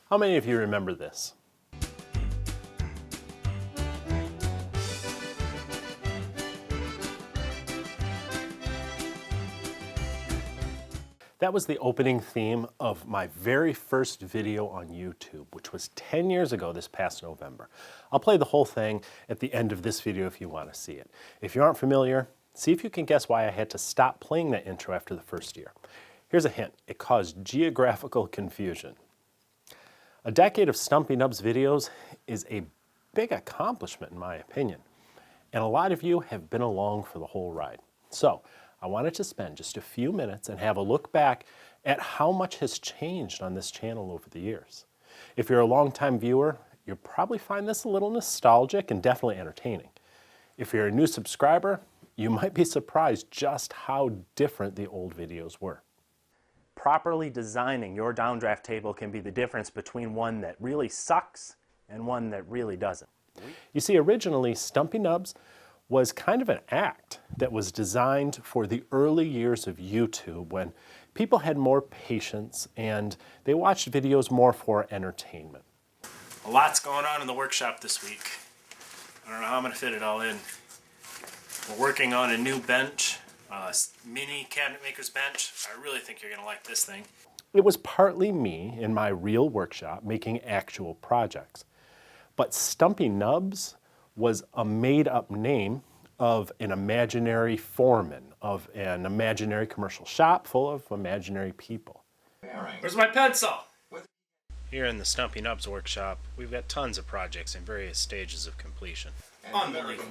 How many of you remember this? That was the opening theme of my very first video on YouTube, which was 10 years ago this past November. I'll play the whole thing at the end of this video if you want to see it. If you aren't familiar, see if you can guess why I had to stop playing that intro after the first year. Here's a hint. It caused geographical confusion. A decade of Stumpy Nubs videos is a big accomplishment in my opinion, and a lot of you have been along for the whole ride. So, I wanted to spend just a few minutes and have a look back at how much has changed on this channel over the years. If you're a longtime viewer, you'll probably find this a little nostalgic and definitely entertaining. If you're a new subscriber, you might be surprised just how different the old videos were. Properly designing your downdraft table can be the difference between one that really sucks and one that really doesn't. You see, originally, Stumpy Nubs was kind of an act that was designed for the early years of YouTube when people had more patience and they watched videos more for entertainment. A lot's going on in the workshop this week. I don't know how I'm going to fit it all in. We're working on a new bench, a mini cabinet maker's bench. I really think you're going to like this thing. It was partly me in my real workshop making actual projects. But Stumpy Nubs was a made-up name of an imaginary foreman of an imaginary commercial shop full of imaginary people. Where's my pencil? Here in the Stumpy Nubs workshop, we've got tons of projects in various stages of completion. Unbelievable.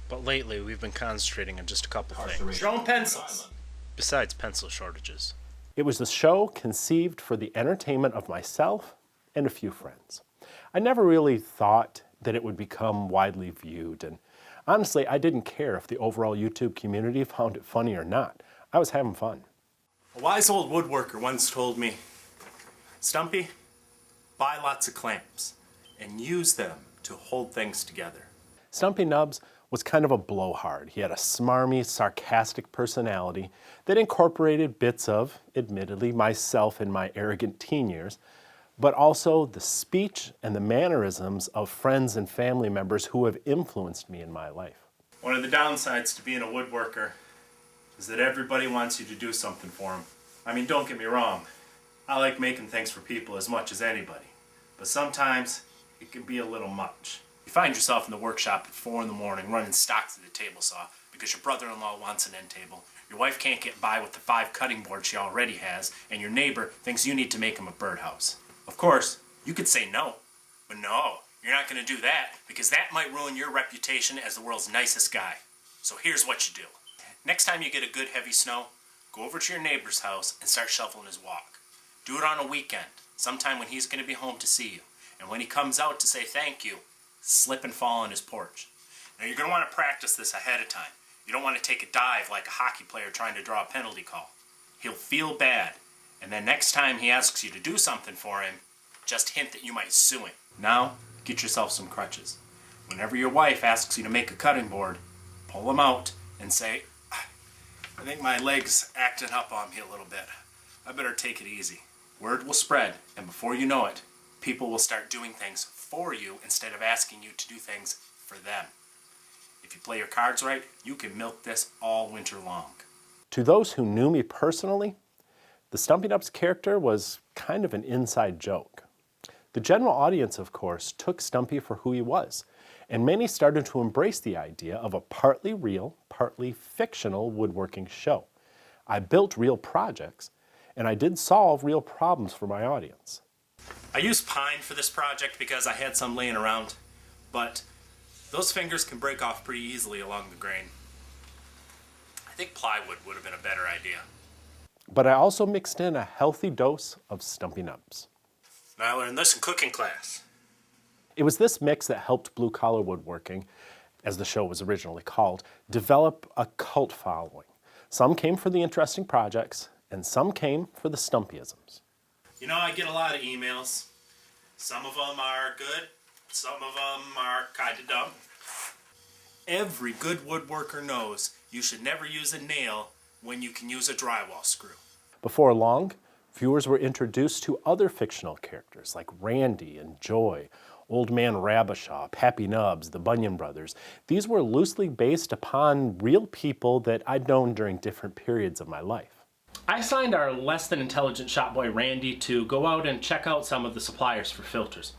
But lately, we've been concentrating on just a couple things. Drone pencils. Besides pencil shortages. It was the show conceived for the entertainment of myself and a few friends. I never really thought that it would become widely viewed, and honestly, I didn't care if the overall YouTube community found it funny or not. I was having fun. A wise old woodworker once told me, Stumpy, buy lots of clamps and use them to hold things together. Stumpy Nubs was kind of a blowhard. He had a smarmy, sarcastic personality that incorporated bits of, admittedly, myself in my arrogant teen years, but also the speech and the mannerisms of friends and family members who have influenced me in my life. One of the downsides to being a woodworker is that everybody wants you to do something for them. I mean, don't get me wrong. I like making things for people as much as anybody. But sometimes it can be a little much. You find yourself in the workshop at 4 in the morning running stock to the table saw because your brother-in-law wants an end table. Your wife can't get by with the 5 cutting boards she already has, and your neighbor thinks you need to make him a birdhouse. Of course, you could say no, but no, you're not going to do that because that might ruin your reputation as the world's nicest guy. So here's what you do. Next time you get a good heavy snow, go over to your neighbor's house and start shoveling his walk. Do it on a weekend, sometime when he's going to be home to see you. And when he comes out to say thank you, slip and fall on his porch. Now you're going to want to practice this ahead of time. You don't want to take a dive like a hockey player trying to draw a penalty call. He'll feel bad. And then next time he asks you to do something for him, just hint that you might sue him. Now, get yourself some crutches. Whenever your wife asks you to make a cutting board, pull them out and say, I think my leg's acting up on me a little bit. I better take it easy. Word will spread, and before you know it, people will start doing things for you instead of asking you to do things for them. If you play your cards right, you can milk this all winter long. To those who knew me personally, the Stumpy Nubs character was kind of an inside joke. The general audience, of course, took Stumpy for who he was, and many started to embrace the idea of a partly real, partly fictional woodworking show. I built real projects, and I did solve real problems for my audience. I used pine for this project because I had some laying around, but those fingers can break off pretty easily along the grain. I think plywood would have been a better idea. But I also mixed in a healthy dose of Stumpy Nubs. I learned this in cooking class. It was this mix that helped Blue Collar Woodworking, as the show was originally called, develop a cult following. Some came for the interesting projects, and some came for the Stumpyisms. You know, I get a lot of emails. Some of them are good, some of them are kind of dumb. Every good woodworker knows you should never use a nail when you can use a drywall screw. Before long, Viewers were introduced to other fictional characters like Randy and Joy, Old Man Rabashaw, Pappy Nubs, the Bunyan Brothers. These were loosely based upon real people that I'd known during different periods of my life. I assigned our less than intelligent shop boy Randy to go out and check out some of the suppliers for filters.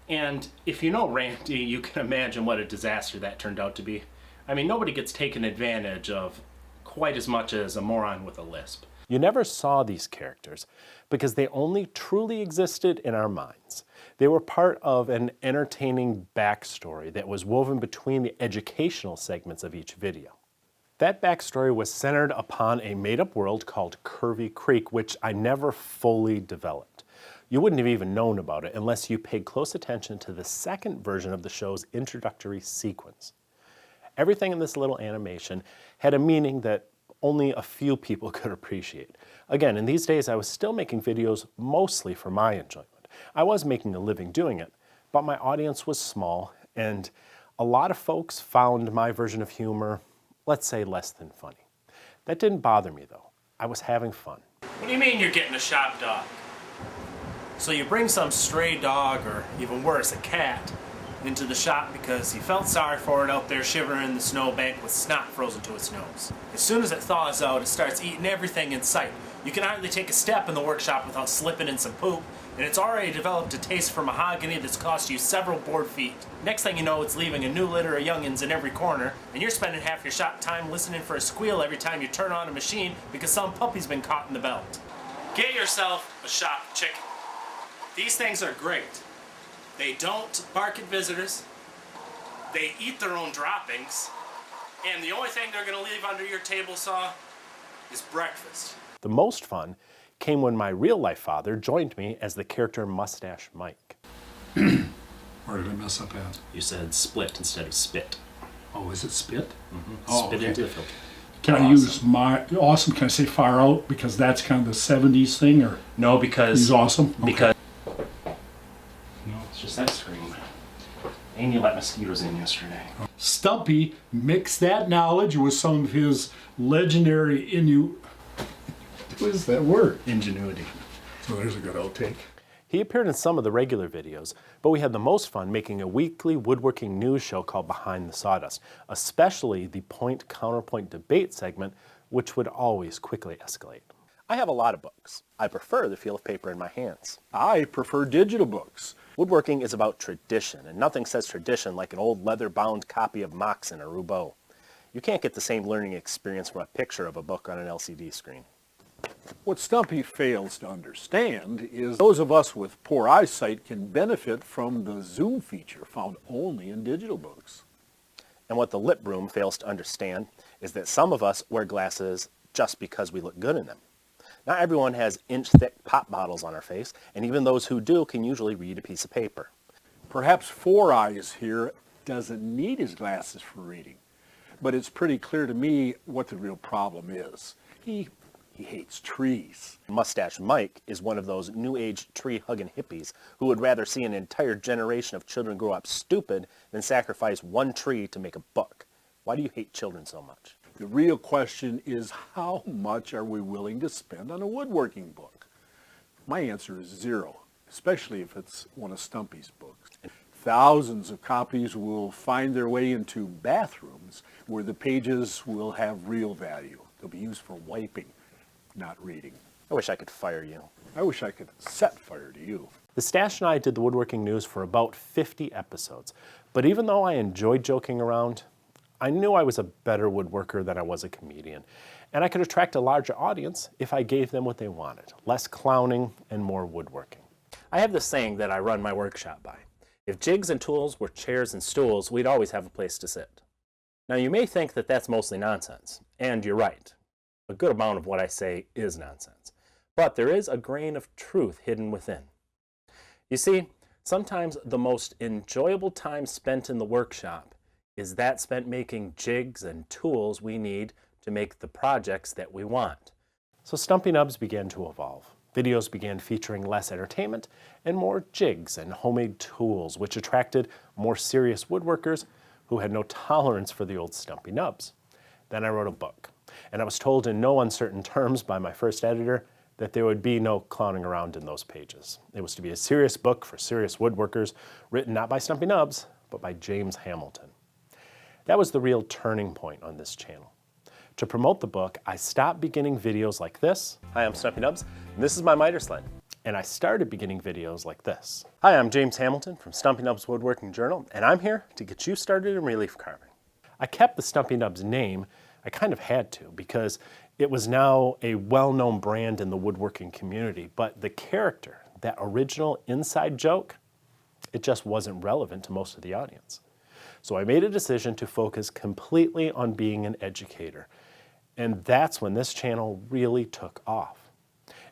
And if you know Randy, you can imagine what a disaster that turned out to be. I mean, nobody gets taken advantage of quite as much as a moron with a lisp. You never saw these characters because they only truly existed in our minds. They were part of an entertaining backstory that was woven between the educational segments of each video. That backstory was centered upon a made-up world called Curvy Creek, which I never fully developed. You wouldn't have even known about it unless you paid close attention to the second version of the show's introductory sequence. Everything in this little animation had a meaning that only a few people could appreciate. Again, in these days I was still making videos mostly for my enjoyment. I was making a living doing it, but my audience was small, and a lot of folks found my version of humor, let's say, less than funny. That didn't bother me though. I was having fun. What do you mean you're getting a shop dog? So you bring some stray dog, or even worse, a cat, into the shop because you felt sorry for it out there shivering in the snowbank with snot frozen to its nose. As soon as it thaws out, it starts eating everything in sight. You can hardly take a step in the workshop without slipping in some poop, and it's already developed a taste for mahogany that's cost you several board feet. Next thing you know, it's leaving a new litter of youngins in every corner, and you're spending half your shop time listening for a squeal every time you turn on a machine because some puppy's been caught in the belt. Get yourself a shop chicken. These things are great. They don't bark at visitors, they eat their own droppings, and the only thing they're going to leave under your table saw is breakfast. The most fun came when my real-life father joined me as the character Mustache Mike. Where did I mess up at? You said split instead of spit. Oh, is it spit? Mm-hmm. Oh, spit okay. into the filter. Can I use my awesome? Can I say far out because that's kind of the '70s thing, or No, because he's awesome? Okay. Because no, it's just that screen. And you let mosquitoes in yesterday. Stumpy mixed that knowledge with some of his legendary what is that word? Ingenuity. So there's a good outtake. He appeared in some of the regular videos, but we had the most fun making a weekly woodworking news show called Behind the Sawdust, especially the point-counterpoint debate segment, which would always quickly escalate. I have a lot of books. I prefer the feel of paper in my hands. I prefer digital books. Woodworking is about tradition, and nothing says tradition like an old leather-bound copy of Moxon or Roubaud. You can't get the same learning experience from a picture of a book on an LCD screen. What Stumpy fails to understand is those of us with poor eyesight can benefit from the zoom feature found only in digital books. And what the lip broom fails to understand is that some of us wear glasses just because we look good in them. Not everyone has inch-thick pop bottles on our face, and even those who do can usually read a piece of paper. Perhaps Four Eyes here doesn't need his glasses for reading, but it's pretty clear to me what the real problem is. He hates trees. Mustache Mike is one of those new-age tree-hugging hippies who would rather see an entire generation of children grow up stupid than sacrifice one tree to make a buck. Why do you hate children so much? The real question is, how much are we willing to spend on a woodworking book? My answer is zero, especially if it's one of Stumpy's books. Thousands of copies will find their way into bathrooms where the pages will have real value. They'll be used for wiping, not reading. I wish I could fire you. I wish I could set fire to you. The Stash and I did the woodworking news for about 50 episodes, but even though I enjoyed joking around, I knew I was a better woodworker than I was a comedian, and I could attract a larger audience if I gave them what they wanted, less clowning and more woodworking. I have this saying that I run my workshop by. If jigs and tools were chairs and stools, we'd always have a place to sit. Now you may think that that's mostly nonsense, and you're right. A good amount of what I say is nonsense, but there is a grain of truth hidden within. You see, sometimes the most enjoyable time spent in the workshop is that spent making jigs and tools we need to make the projects that we want. So Stumpy Nubs began to evolve. Videos began featuring less entertainment and more jigs and homemade tools, which attracted more serious woodworkers who had no tolerance for the old Stumpy Nubs. Then I wrote a book, and I was told in no uncertain terms by my first editor that there would be no clowning around in those pages. It was to be a serious book for serious woodworkers, written not by Stumpy Nubs, but by James Hamilton. That was the real turning point on this channel. To promote the book, I stopped beginning videos like this. Hi, I'm Stumpy Nubs, and this is my miter sled. And I started beginning videos like this. Hi, I'm James Hamilton from Stumpy Nubs Woodworking Journal, and I'm here to get you started in relief carving. I kept the Stumpy Nubs name. I kind of had to, because it was now a well-known brand in the woodworking community, but the character, that original inside joke, it just wasn't relevant to most of the audience. So I made a decision to focus completely on being an educator. And that's when this channel really took off.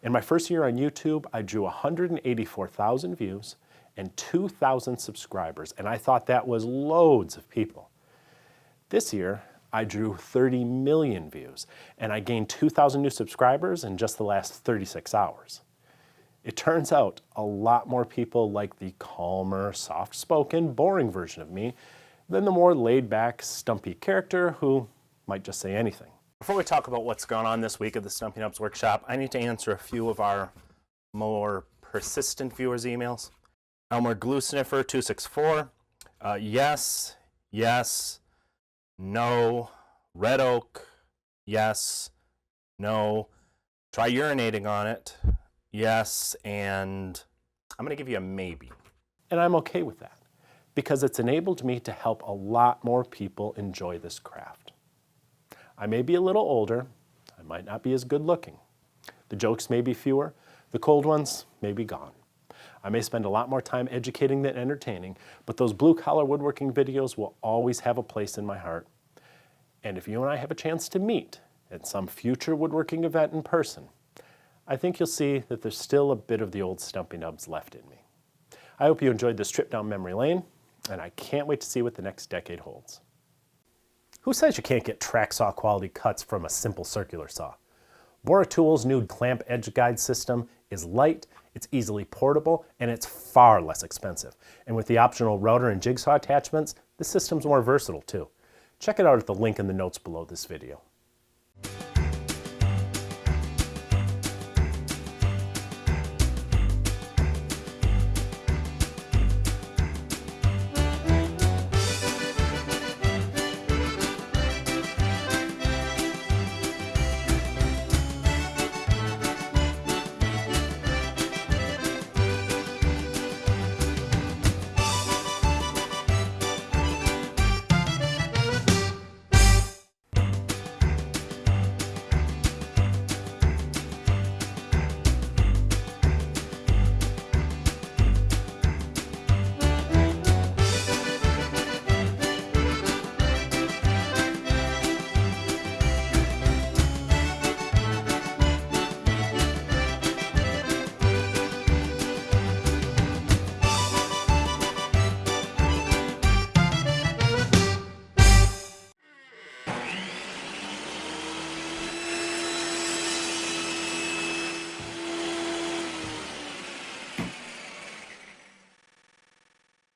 In my first year on YouTube, I drew 184,000 views and 2,000 subscribers, and I thought that was loads of people. This year, I drew 30 million views, and I gained 2,000 new subscribers in just the last 36 hours. It turns out a lot more people like the calmer, soft-spoken, boring version of me than the more laid-back, stumpy character who might just say anything. Before we talk about what's going on this week at the Stumpy Nubs workshop, I need to answer a few of our more persistent viewers' emails. Elmer Glue Sniffer 264, yes, yes, no. Red Oak, yes, no. Try urinating on it, yes, and I'm going to give you a maybe. And I'm okay with that, because it's enabled me to help a lot more people enjoy this craft. I may be a little older, I might not be as good looking. The jokes may be fewer, the cold ones may be gone. I may spend a lot more time educating than entertaining, but those blue-collar woodworking videos will always have a place in my heart. And if you and I have a chance to meet at some future woodworking event in person, I think you'll see that there's still a bit of the old Stumpy Nubs left in me. I hope you enjoyed this trip down memory lane, and I can't wait to see what the next decade holds. Who says you can't get track saw quality cuts from a simple circular saw? Bora Tool's new clamp edge guide system is light, it's easily portable, and it's far less expensive. And with the optional router and jigsaw attachments, the system's more versatile too. Check it out at the link in the notes below this video.